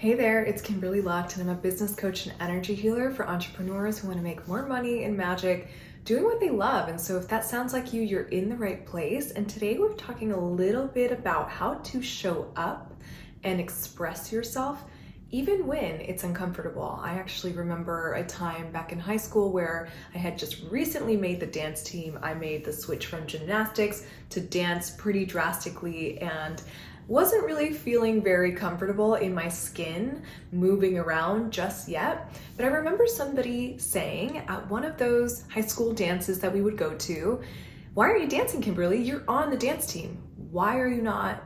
Hey there, it's Kimberly Lucht, and I'm a business coach and energy healer for entrepreneurs who want to make more money and magic doing what they love. And so if that sounds like you, you're in the right place. And today we're talking a little bit about how to show up and express yourself even when it's uncomfortable. I actually remember a time back in high school where I had just recently made the dance team. I made the switch from gymnastics to dance pretty drastically and wasn't really feeling very comfortable in my skin moving around just yet. But I remember somebody saying at one of those high school dances that we would go to, "Why are you dancing, Kimberly? You're on the dance team. Why are you not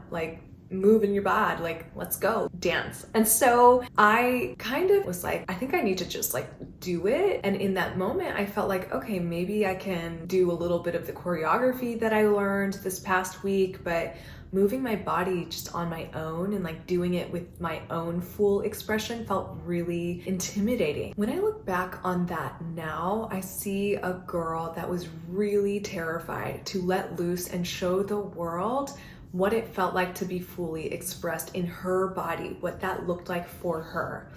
moving your body? Let's go dance." And so I kind of was like, I think I need to just do it. And in that moment, I felt like, okay, maybe I can do a little bit of the choreography that I learned this past week, but moving my body just on my own and doing it with my own full expression felt really intimidating. When I look back on that now, I see a girl that was really terrified to let loose and show the world what it felt like to be fully expressed in her body, what that looked like for her.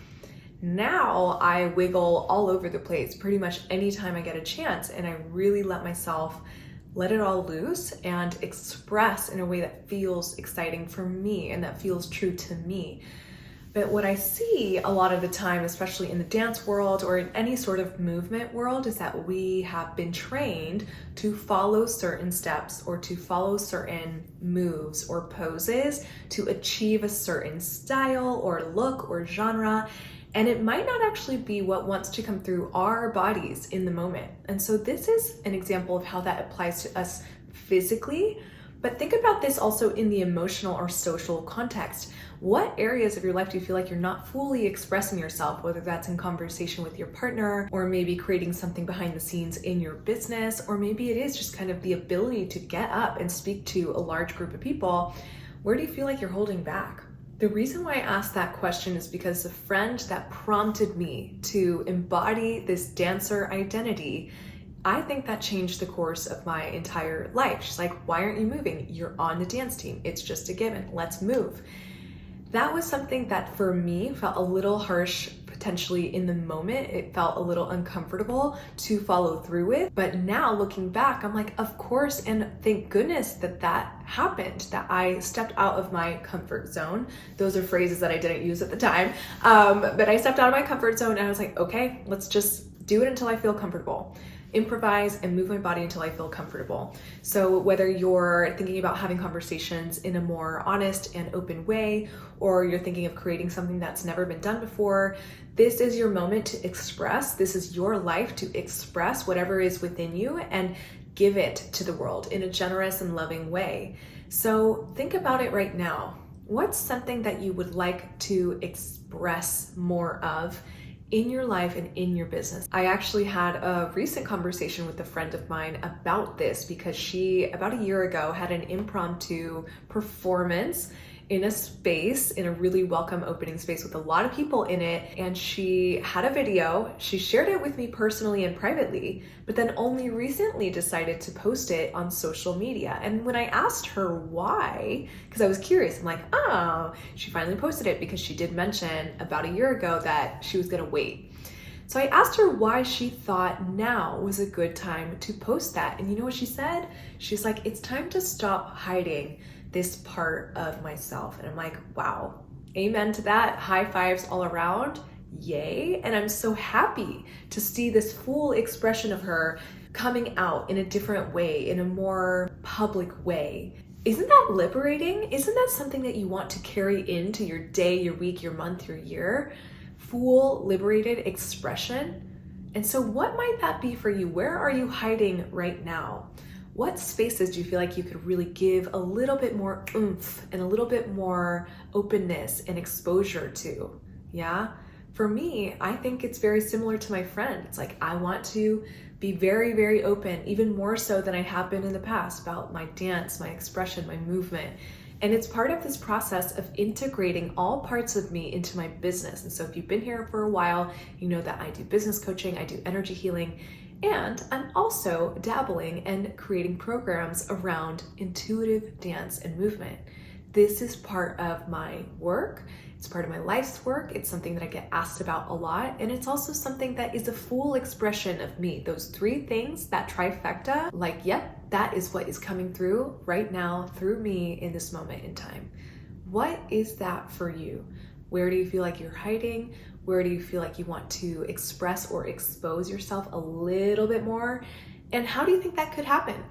Now I wiggle all over the place pretty much anytime I get a chance, and I really let it all loose and express in a way that feels exciting for me and that feels true to me. But what I see a lot of the time, especially in the dance world or in any sort of movement world, is that we have been trained to follow certain steps or to follow certain moves or poses to achieve a certain style or look or genre. And it might not actually be what wants to come through our bodies in the moment. And so this is an example of how that applies to us physically. But think about this also in the emotional or social context. What areas of your life do you feel like you're not fully expressing yourself, whether that's in conversation with your partner, or maybe creating something behind the scenes in your business, or maybe it is just kind of the ability to get up and speak to a large group of people? Where do you feel like you're holding back? The reason why I asked that question is because the friend that prompted me to embody this dancer identity, I think that changed the course of my entire life. She's like, "Why aren't you moving? You're on the dance team. It's just a given. Let's move." That was something that for me felt a little harsh potentially in the moment. It felt a little uncomfortable to follow through with. But now looking back, I'm like, of course, and thank goodness that that happened, that I stepped out of my comfort zone. Those are phrases that I didn't use at the time. But I stepped out of my comfort zone and I was like, okay, let's just do it until I feel comfortable. Improvise and move my body until I feel comfortable. So whether you're thinking about having conversations in a more honest and open way, or you're thinking of creating something that's never been done before, this is your moment to express. This is your life to express whatever is within you and give it to the world in a generous and loving way. So think about it right now. What's something that you would like to express more of in your life and in your business? I actually had a recent conversation with a friend of mine about this because she, about a year ago, had an impromptu performance in a space, in a really welcome opening space with a lot of people in it. And she had a video. She shared it with me personally and privately, but then only recently decided to post it on social media. And when I asked her why, because I was curious, I'm like, oh, she finally posted it because she did mention about a year ago that she was gonna wait. So I asked her why she thought now was a good time to post that. And you know what she said? She's like, "It's time to stop hiding this part of myself." And I'm like, wow, amen to that. High fives all around. Yay. And I'm so happy to see this full expression of her coming out in a different way, in a more public way. Isn't that liberating? Isn't that something that you want to carry into your day, your week, your month, your year? Full liberated expression. And so what might that be for you? Where are you hiding right now? What spaces do you feel like you could really give a little bit more oomph and a little bit more openness and exposure to? Yeah. For me, I think it's very similar to my friend. It's like, I want to be very, very open, even more so than I have been in the past, about my dance, my expression, my movement. And it's part of this process of integrating all parts of me into my business. And so if you've been here for a while, you know that I do business coaching, I do energy healing, and I'm also dabbling and creating programs around intuitive dance and movement. this is part of my work. It's part of my life's work. It's something that I get asked about a lot. And it's also something that is a full expression of me. Those three things, that trifecta, like, yep, that is what is coming through right now through me in this moment in time. What is that for you? Where do you feel like you're hiding? Where do you feel like you want to express or expose yourself a little bit more? And how do you think that could happen?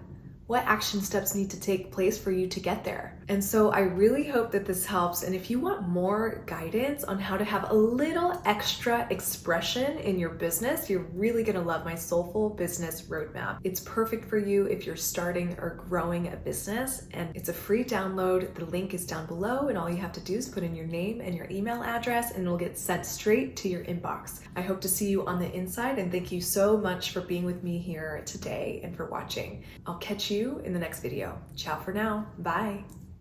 What action steps need to take place for you to get there? And so I really hope that this helps. And if you want more guidance on how to have a little extra expression in your business, you're really gonna love my Soulful Business Roadmap. It's perfect for you if you're starting or growing a business, and it's a free download. The link is down below, and all you have to do is put in your name and your email address, and it'll get sent straight to your inbox. I hope to see you on the inside, and thank you so much for being with me here today and for watching. I'll catch you in the next video. Ciao for now. Bye.